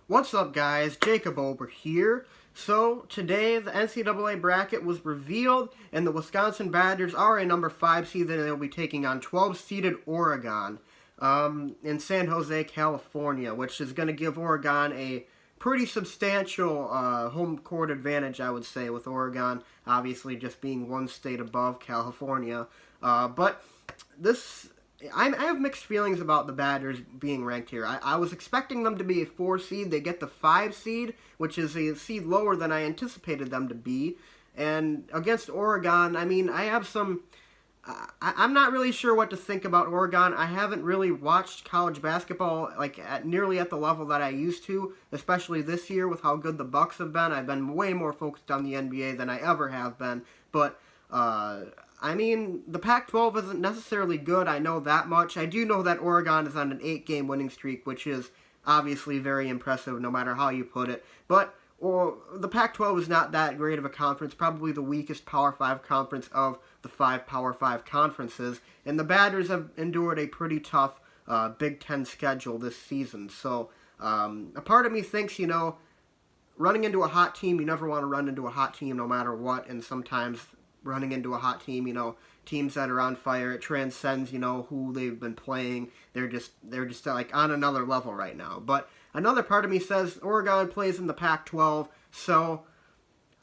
What's up, guys? Jacob over here. So, today the NCAA bracket was revealed, and the Wisconsin Badgers are a number 5 seed, and they'll be taking on 12-seeded Oregon in San Jose, California, which is going to give Oregon a pretty substantial home court advantage, I would say, with Oregon obviously just being one state above California. But this... I have mixed feelings about the Badgers being ranked here. I was expecting them to be a 4 seed. They get the 5 seed, which is a seed lower than I anticipated them to be. And against Oregon, I mean, I have some... I'm not really sure what to think about Oregon. I haven't really watched college basketball nearly at the level that I used to, especially this year with how good the Bucks have been. I've been way more focused on the NBA than I ever have been. But... I mean, the Pac-12 isn't necessarily good, I know that much. I do know that Oregon is on an 8-game winning streak, which is obviously very impressive no matter how you put it. But the Pac-12 is not that great of a conference, probably the weakest Power 5 conference of the 5 Power 5 conferences. And the Badgers have endured a pretty tough Big Ten schedule this season. So a part of me thinks, you know, running into a hot team, you never want to run into a hot team no matter what, and sometimes... running into a hot team, you know, teams that are on fire, it transcends, you know, who they've been playing. They're just like on another level right now. But another part of me says Oregon plays in the Pac-12, so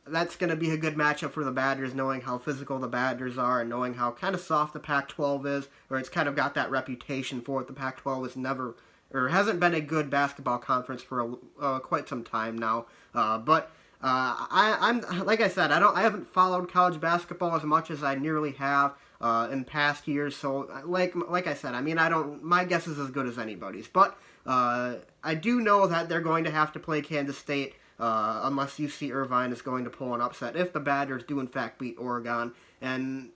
that's going to be a good matchup for the Badgers, knowing how physical the Badgers are and knowing how kind of soft the Pac-12 is, or it's kind of got that reputation for it. The Pac-12 is never, or hasn't been a good basketball conference for quite some time now. I'm like I said, I haven't followed college basketball as much as I nearly have in past years. So like I said, I mean, my guess is as good as anybody's. But I do know that they're going to have to play Kansas State unless UC Irvine is going to pull an upset if the Badgers do in fact beat Oregon. And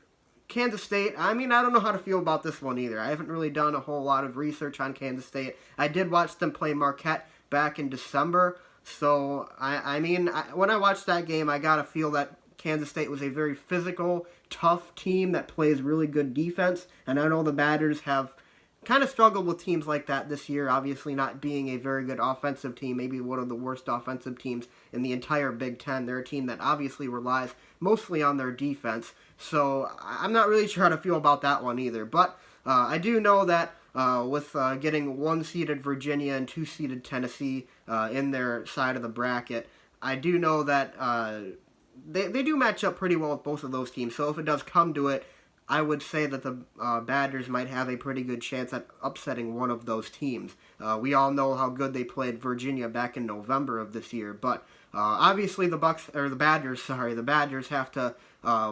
Kansas State, I mean, I don't know how to feel about this one either. I haven't really done a whole lot of research on Kansas State. I did watch them play Marquette back in December. So, I mean, when I watched that game, I got to feel that Kansas State was a very physical, tough team that plays really good defense. And I know the Badgers have kind of struggled with teams like that this year, obviously not being a very good offensive team, maybe one of the worst offensive teams in the entire Big Ten. They're a team that obviously relies mostly on their defense. So, I'm not really sure how to feel about that one either. But I do know that with getting 1-seeded Virginia and 2-seeded Tennessee in their side of the bracket, I do know that they do match up pretty well with both of those teams. So if it does come to it, I would say that the Badgers might have a pretty good chance at upsetting one of those teams. We all know how good they played Virginia back in November of this year, but obviously the Badgers have to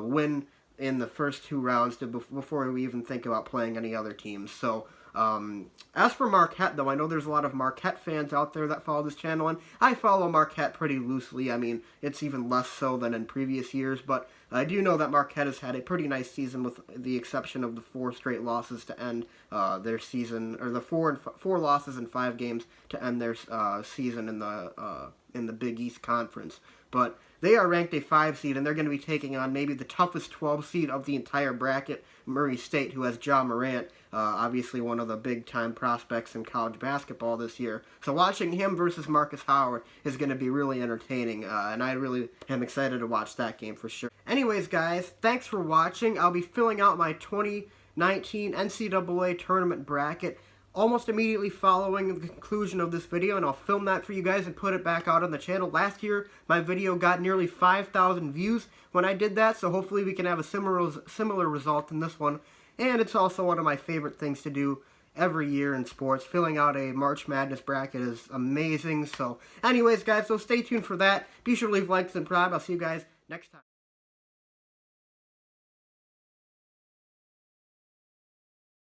win in the first 2 rounds before we even think about playing any other teams. So, as for Marquette, though, I know there's a lot of Marquette fans out there that follow this channel, and I follow Marquette pretty loosely. I mean, it's even less so than in previous years, but I do know that Marquette has had a pretty nice season with the exception of the 4 straight losses to end their season, or the 4 losses in 5 games to end their season in the Big East Conference. But they are ranked a 5 seed, and they're going to be taking on maybe the toughest 12 seed of the entire bracket, Murray State, who has Ja Morant, obviously one of the big-time prospects in college basketball this year. So watching him versus Marcus Howard is going to be really entertaining, and I really am excited to watch that game for sure. Anyways, guys, thanks for watching. I'll be filling out my 2019 NCAA tournament bracket almost immediately following the conclusion of this video, and I'll film that for you guys and put it back out on the channel. Last year, my video got nearly 5,000 views when I did that, so hopefully we can have a similar result in this one. And it's also one of my favorite things to do every year in sports. Filling out a March Madness bracket is amazing. So anyways, guys, so stay tuned for that. Be sure to leave likes and subscribe. I'll see you guys next time.